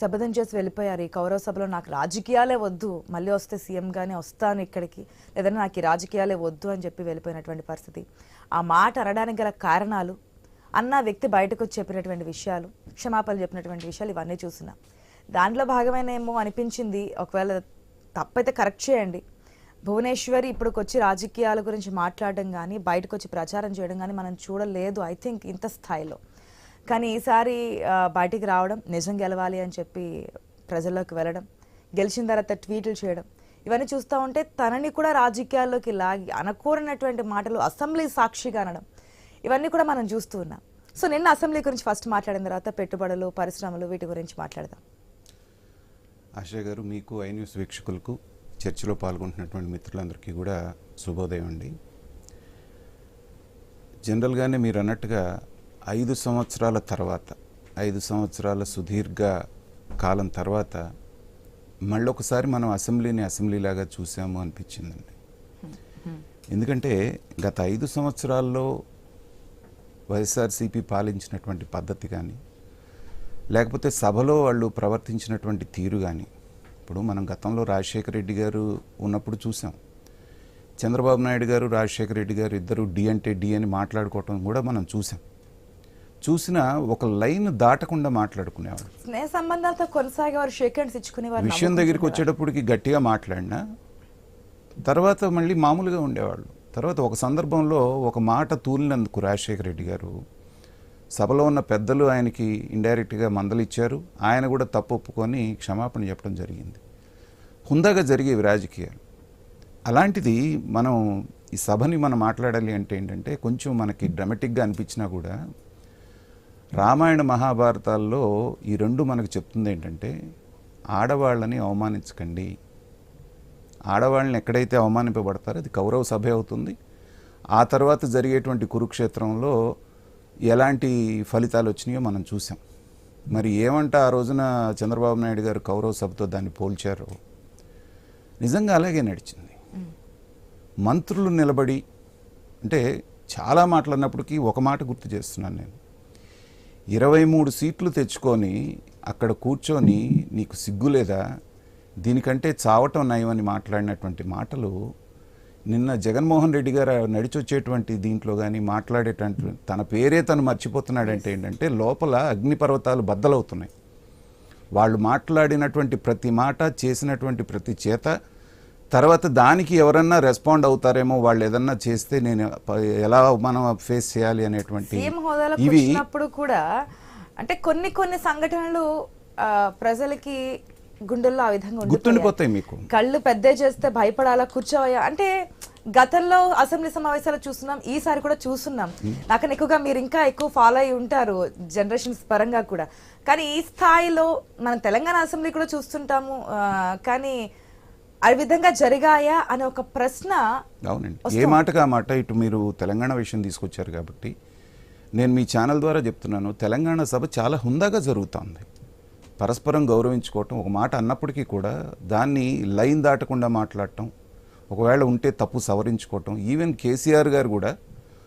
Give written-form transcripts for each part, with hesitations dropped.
శపథం చేసి వెళ్ళిపోయారు. ఈ కౌరవ సభలో నాకు రాజకీయాలే వద్దు, మళ్ళీ వస్తే సీఎంగానే వస్తాను ఇక్కడికి, లేదంటే నాకు ఈ రాజకీయాలే వద్దు అని చెప్పి వెళ్ళిపోయినటువంటి పరిస్థితి. ఆ మాట అనడానికి గల కారణాలు, అన్న వ్యక్తి బయటకు వచ్చి చెప్పినటువంటి విషయాలు, క్షమాపణలు చెప్పినటువంటి విషయాలు ఇవన్నీ చూసినా దాంట్లో భాగమైన ఏమో అనిపించింది. ఒకవేళ తప్పైతే కరెక్ట్ చేయండి. భువనేశ్వరి ఇప్పటికి వచ్చి రాజకీయాల గురించి మాట్లాడడం కానీ, బయటకు వచ్చి ప్రచారం చేయడం కానీ మనం చూడలేదు ఐ థింక్ ఇంత స్థాయిలో. కానీ ఈసారి బయటికి రావడం, నిజం గెలవాలి అని చెప్పి ప్రజల్లోకి వెళ్ళడం, గెలిచిన తర్వాత ట్వీట్లు చేయడం, ఇవన్నీ చూస్తూ ఉంటే తనని కూడా రాజకీయాల్లోకి లాగి అనకూడనటువంటి మాటలు అసెంబ్లీ సాక్షిగా అనడం, ఇవన్నీ కూడా మనం చూస్తూ ఉన్నాం. సో నిన్న అసెంబ్లీ గురించి ఫస్ట్ మాట్లాడిన తర్వాత పెట్టుబడులు, పరిశ్రమలు, వీటి గురించి మాట్లాడదాం. ఆశా గారు, మీకు ఐ న్యూస్ వీక్షకులకు, చర్చలో పాల్గొంటున్నటువంటి మిత్రులందరికీ కూడా శుభోదయం అండి. జనరల్గానే మీరు అన్నట్టుగా 5 సంవత్సరాల తర్వాత, 5 సంవత్సరాల సుదీర్ఘ కాలం తర్వాత మళ్ళొకసారి మనం అసెంబ్లీని అసెంబ్లీలాగా చూసాము అనిపించిందండి. ఎందుకంటే గత 5 సంవత్సరాల్లో వైఎస్ఆర్సీపీ పాలించినటువంటి పద్ధతి కానీ, లేకపోతే సభలో వాళ్ళు ప్రవర్తించినటువంటి తీరు కానీ, ఇప్పుడు మనం గతంలో రాజశేఖర రెడ్డి గారు ఉన్నప్పుడు చూసాం, చంద్రబాబు నాయుడు గారు, రాజశేఖర రెడ్డి గారు ఇద్దరు డి అంటే డి అని మాట్లాడుకోవటం కూడా మనం చూసినా ఒక లైన్ దాటకుండా మాట్లాడుకునేవాడు. స్నేహ సంబంధాలతో కొనసాగేవారు, షేక్ హ్యాండ్స్ ఇచ్చుకునేవారు. విషయం దగ్గరికి వచ్చేటప్పటికి గట్టిగా మాట్లాడినా తర్వాత మళ్ళీ మామూలుగా ఉండేవాళ్ళు. తర్వాత ఒక సందర్భంలో ఒక మాట తూలినందుకు రాజశేఖర రెడ్డి గారు సభలో ఉన్న పెద్దలు ఆయనకి ఇండైరెక్ట్గా మందలిచ్చారు. ఆయన కూడా తప్పు ఒప్పుకొని క్షమాపణ చెప్పడం జరిగింది. హుందాగా జరిగేవి రాజకీయాలు. అలాంటిది మనం ఈ సభని మనం మాట్లాడాలి అంటే ఏంటంటే, కొంచెం మనకి డ్రామాటిక్గా అనిపించినా కూడా రామాయణ మహాభారతాల్లో ఈ రెండు మనకు చెప్తుంది ఏంటంటే, ఆడవాళ్ళని అవమానించకండి. ఆడవాళ్ళని ఎక్కడైతే అవమానింపబడతారో అది కౌరవ సభే అవుతుంది. ఆ తర్వాత జరిగేటువంటి కురుక్షేత్రంలో ఎలాంటి ఫలితాలు వచ్చినాయో మనం చూసాం. మరి ఏమంటే ఆ రోజున చంద్రబాబు నాయుడు గారు కౌరవ సభతో దాన్ని పోల్చారో, నిజంగా అలాగే నడిచింది. మంత్రులు నిలబడి, అంటే చాలా మాట్లాడినప్పటికీ ఒక మాట గుర్తు చేస్తున్నాను నేను, 23 సీట్లు తెచ్చుకొని అక్కడ కూర్చొని నీకు సిగ్గులేదా, దీనికంటే చావటం నయమని మాట్లాడినటువంటి మాటలు నిన్న జగన్మోహన్ రెడ్డి గారు నడిచొచ్చేటువంటి దీంట్లో కానీ మాట్లాడేటువంటి, తన పేరే తను మర్చిపోతున్నాడంటే ఏంటంటే లోపల అగ్నిపర్వతాలు బద్దలవుతున్నాయి. వాళ్ళు మాట్లాడినటువంటి ప్రతి మాట, చేసినటువంటి ప్రతి చేత, తర్వాత దానికి ఎవరన్నా రెస్పాండ్ అవుతారేమో, వాళ్ళు ఏదన్నా చేస్తే నేను ఎలా మనం ఫేస్ చేయాలి అనేటువంటి ఇవి కూడా, అంటే కొన్ని సంఘటనలు ప్రజలకి గుండెల్లో ఆ విధంగా గుర్తుండిపోతాయి. మీకు కళ్ళు పెద్ద చేస్తే భయపడాలా, కూర్చోవయ్యా అంటే గతంలో అసెంబ్లీ సమావేశాలు చూస్తున్నాం, ఈసారి కూడా చూస్తున్నాం. నాకన్నా ఎక్కువగా మీరు ఇంకా ఎక్కువ ఫాలో అయి ఉంటారు జనరేషన్స్ పరంగా కూడా. కానీ ఈ స్థాయిలో మనం తెలంగాణ అసెంబ్లీ కూడా చూస్తుంటాము, కానీ ఆ విధంగా జరిగాయా అనే ఒక ప్రశ్న. అవునండి, ఏ మాటగా మాట. ఇటు మీరు తెలంగాణ విషయం తీసుకొచ్చారు కాబట్టి నేను మీ ఛానల్ ద్వారా చెప్తున్నాను, తెలంగాణ సభ చాలా హుందాగా జరుగుతుంది. పరస్పరం గౌరవించుకోవటం, ఒక మాట అన్నప్పటికీ కూడా దాన్ని లైన్ దాటకుండా మాట్లాడటం, ఒకవేళ ఉంటే తప్పు సవరించుకోవటం. ఈవెన్ కేసీఆర్ గారు కూడా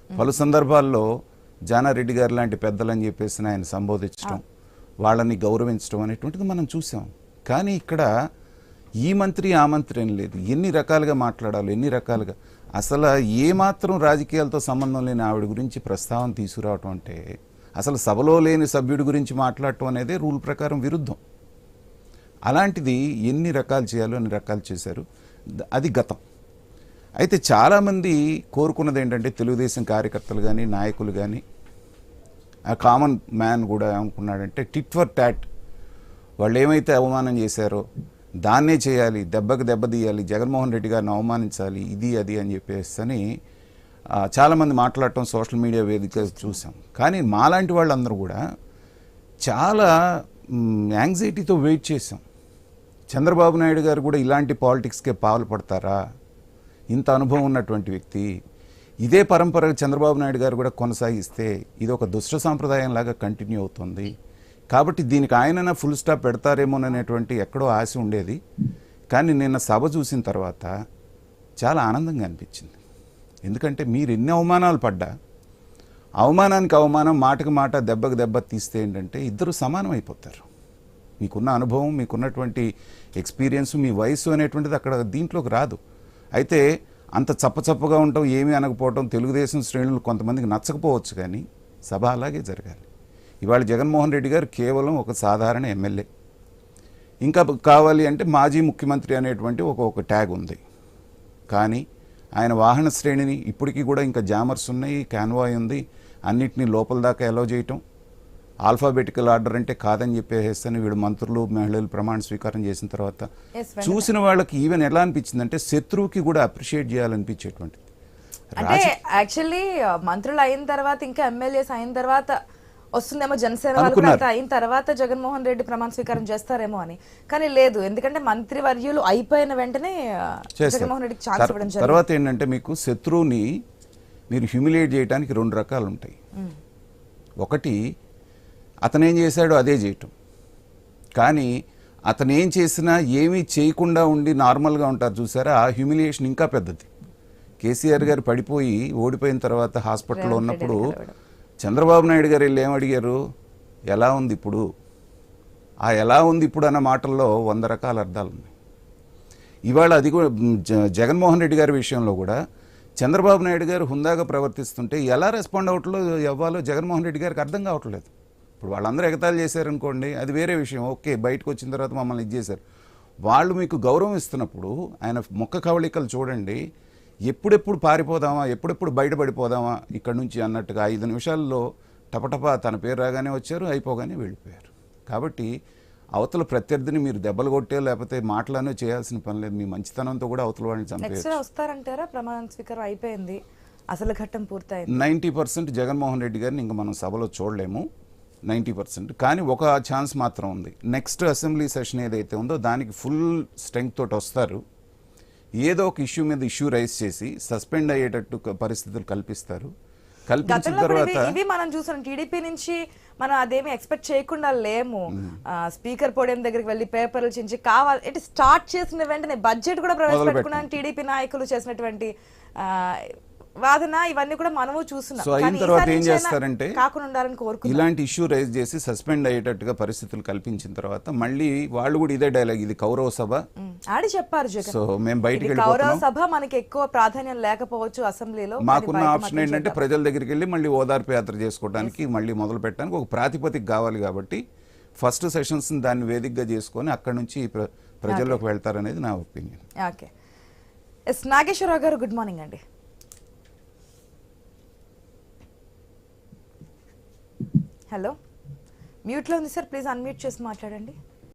పలు సందర్భాల్లో జానారెడ్డి గారు లాంటి పెద్దలని చెప్పేసి ఆయన సంబోధించడం, వాళ్ళని గౌరవించడం అనేటువంటిది మనం చూసాం. కానీ ఇక్కడ ఈ మంత్రి ఆ మంత్రి అని లేదు, ఎన్ని రకాలుగా మాట్లాడాలి, ఎన్ని రకాలుగా. అసలు ఏమాత్రం రాజకీయాలతో సంబంధం లేని ఆవిడ గురించి ప్రస్తావన తీసుకురావటం అంటే, అసలు సభలో లేని సభ్యుడి గురించి మాట్లాడటం అనేది రూల్ ప్రకారం విరుద్ధం. అలాంటిది ఎన్ని రకాలు చేయాలో అన్ని రకాలు చేశారు. అది గతం. అయితే చాలామంది కోరుకున్నది ఏంటంటే, తెలుగుదేశం కార్యకర్తలు కానీ, నాయకులు కానీ, ఆ కామన్ మ్యాన్ కూడా ఏమనుకున్నాడంటే, టిట్ ఫర్ టాట్, వాళ్ళు ఏమైతే అవమానం చేశారో దాన్నే చేయాలి, దెబ్బకు దెబ్బ తీయాలి, జగన్మోహన్ రెడ్డి గారిని అవమానించాలి, ఇది అది అని చెప్పేసి అని చాలామంది మాట్లాడటం సోషల్ మీడియా వేదిక చూసాం. కానీ మాలాంటి వాళ్ళందరూ కూడా చాలా యాంగ్జైటీతో వెయిట్ చేసాం. చంద్రబాబు నాయుడు గారు కూడా ఇలాంటి పాలిటిక్స్కే పాల్పడతారా, ఇంత అనుభవం ఉన్నటువంటి వ్యక్తి, ఇదే పరంపర చంద్రబాబు నాయుడు గారు కూడా కొనసాగిస్తే ఇది ఒక దుష్ట సాంప్రదాయంలాగా కంటిన్యూ అవుతుంది. కాబట్టి దీనికి ఆయన ఫుల్ స్టాప్ పెడతారేమోననేటువంటి ఎక్కడో ఆశ ఉండేది. కానీ నిన్న సభ చూసిన తర్వాత చాలా ఆనందంగా అనిపించింది. ఎందుకంటే మీరు ఎన్ని అవమానాలు పడ్డా, అవమానానికి అవమానం, మాటకు మాట, దెబ్బకు దెబ్బ తీస్తే ఏంటంటే ఇద్దరు సమానం అయిపోతారు. మీకున్న అనుభవం, మీకున్నటువంటి ఎక్స్పీరియన్స్, మీ వయసు అనేటువంటిది అక్కడ దీంట్లోకి రాదు. అయితే అంత చప్పచప్పగా ఉండటం, ఏమీ అనకపోవటం తెలుగుదేశం శ్రేణులు కొంతమందికి నచ్చకపోవచ్చు, కానీ సభ అలాగే జరగాలి. ఇవాళ జగన్మోహన్ రెడ్డి గారు కేవలం ఒక సాధారణ ఎమ్మెల్యే. ఇంకా కావాలి అంటే మాజీ ముఖ్యమంత్రి అనేటువంటి ఒక ట్యాగ్ ఉంది. కానీ ఆయన వాహన శ్రేణిని ఇప్పటికీ కూడా ఇంకా జామర్స్ ఉన్నాయి, కాన్వాయ్ ఉంది, అన్నిటినీ లోపల దాకా అలౌ చేయటం, ఆల్ఫాబెటికల్ ఆర్డర్ అంటే కాదని చెప్పేసేస్తేనే వీడు మంత్రులు మహిళలు ప్రమాణ స్వీకారం చేసిన తర్వాత చూసిన వాళ్ళకి ఈవెన్ ఎలా అనిపించిందంటే శత్రువుకి కూడా అప్రిషియేట్ చేయాలనిపించేటువంటిది. అంటే యాక్చువల్లీ మంత్రులు అయిన తర్వాత ఇంకా ఎమ్మెల్యేస్ అయిన తర్వాత వస్తుందేమో, జనసేన వాళ్ళు కూడా అంతా అయిన తర్వాత జగన్మోహన్ రెడ్డి ప్రమాణ స్వీకారం చేస్తారేమో అని. కానీ లేదు, ఎందుకంటే మంత్రి వర్యులు అయిపోయిన వెంటనే జగన్మోహన్ రెడ్డికి ఛాన్స్ ఇవ్వడం జరిగింది. తర్వాత ఏంటంటే మీకు శత్రువుని మీరు హ్యూమిలియేట్ చేయడానికి 2 రకాలు ఉంటాయి. ఒకటి అతను ఏం చేశాడో అదే చేయటం, కానీ అతను ఏం చేసినా ఏమీ చేయకుండా ఉండి నార్మల్గా ఉంటారు చూసారా, ఆ హ్యూమిలియేషన్ ఇంకా పెద్దది. కేసీఆర్ గారు పడిపోయి ఓడిపోయిన తర్వాత హాస్పిటల్లో ఉన్నప్పుడు చంద్రబాబు నాయుడు గారు వెళ్ళి ఏమడిగారు, ఎలా ఉంది ఇప్పుడు? ఆ ఎలా ఉంది ఇప్పుడు అన్న మాటల్లో 100 రకాల అర్థాలు ఉన్నాయి. ఇవాళ అది కూడా జగన్మోహన్ రెడ్డి గారి విషయంలో కూడా చంద్రబాబు నాయుడు గారు హుందాగా ప్రవర్తిస్తుంటే ఎలా రెస్పాండ్ అవ్వాలో జగన్మోహన్ రెడ్డి గారికి అర్థం కావట్లేదు. ఇప్పుడు వాళ్ళందరూ ఎగతాళి చేశారనుకోండి, అది వేరే విషయం. ఓకే, బయటకు వచ్చిన తర్వాత మమ్మల్ని ఇది చేశారు. వాళ్ళు మీకు గౌరవం ఇస్తున్నప్పుడు ఆయన ముఖ కవళికలు చూడండి, ఎప్పుడెప్పుడు పారిపోదామా, ఎప్పుడెప్పుడు బయటపడిపోదామా ఇక్కడ నుంచి అన్నట్టుగా 5 నిమిషాల్లో టపటపా తన పేరు రాగానే వచ్చారు, అయిపోగానే వెళ్ళిపోయారు. కాబట్టి అవతల ప్రత్యర్థిని మీరు దెబ్బలు కొట్టే లేకపోతే మాటలనే చేయాల్సిన పని లేదు. మీ మంచితనంతో కూడా అవతల వాడిని చంపేయచ్చు. వస్తారంటారా? ప్రమాణ స్వీకారం అయిపోయింది, అసలు ఘట్టం పూర్తయింది. 90% జగన్మోహన్ రెడ్డి గారిని ఇంకా మనం సభలో చూడలేము, 90%. కానీ ఒక ఛాన్స్ మాత్రం ఉంది. నెక్స్ట్ అసెంబ్లీ సెషన్ ఏదైతే ఉందో దానికి ఫుల్ స్ట్రెంగ్త్ తోటి వస్తారు. ఏదో ఒక ఇష్యూ మీద ఇష్యూ రైజ్ చేసి సస్పెండ్ అయ్యేటట్టు పరిస్థితులు కల్పిస్తారు. కల్పించిన తర్వాత ఇవి మనం చూసాం టీడీపీ నుంచి, మనం అదేమి ఎక్స్పెక్ట్ చేయకుండా లేము. స్పీకర్ పోడియం దగ్గరికి వెళ్ళి పేపర్లు చించి కావాలి అంటే స్టార్ట్ చేసిన వెంటనే బడ్జెట్ కూడా ప్రవేశపెట్టుకున్నాను టీడీపీ నాయకులు చేసినటువంటి వాదన, ఇవన్నీ కూడా మనము చూస్తున్నాం. సో అయిన తర్వాత ఏం చేస్తారంటే కాకుండా ఉండాలని కోరుకుంటున్నాం. ఇలాంటి ఇష్యూ రైజ్ చేసి సస్పెండ్ అయ్యేటట్టుగా పరిస్థితులు కల్పించిన తర్వాత మళ్ళీ వాళ్ళు కూడా ఇదే డైలాగ్, ఇది కౌరవ సభ ఆడి చెప్పారు జగన్. సో మేము బయటికి కౌరవ వెళ్ళిపోతున్నాం, సభ మనకి ఎక్కువ ప్రాధాన్యం లేకపోవచ్చు అసెంబ్లీలో, మాకున్న ఆప్షన్ ఏంటంటే ప్రజల దగ్గరికి వెళ్ళి మళ్ళీ ఓదార్పు యాత్ర చేసుకోవడానికి మళ్ళీ మొదలు పెట్టడానికి ఒక ప్రాతిపదిక కావాలి. కాబట్టి ఫస్ట్ సెషన్స్ దాన్ని వేదికగా చేసుకొని అక్కడ నుంచి ప్రజల్లోకి వెళ్తారనేది నా ఒపీనియన్. ఓకే, ఎస్ నాగేశ్వరరావు గారు, గుడ్ మార్నింగ్ అండి. హలో, మ్యూట్లో ఉంది సార్, ప్లీజ్ అన్మ్యూట్ చేసి మాట్లాడండి.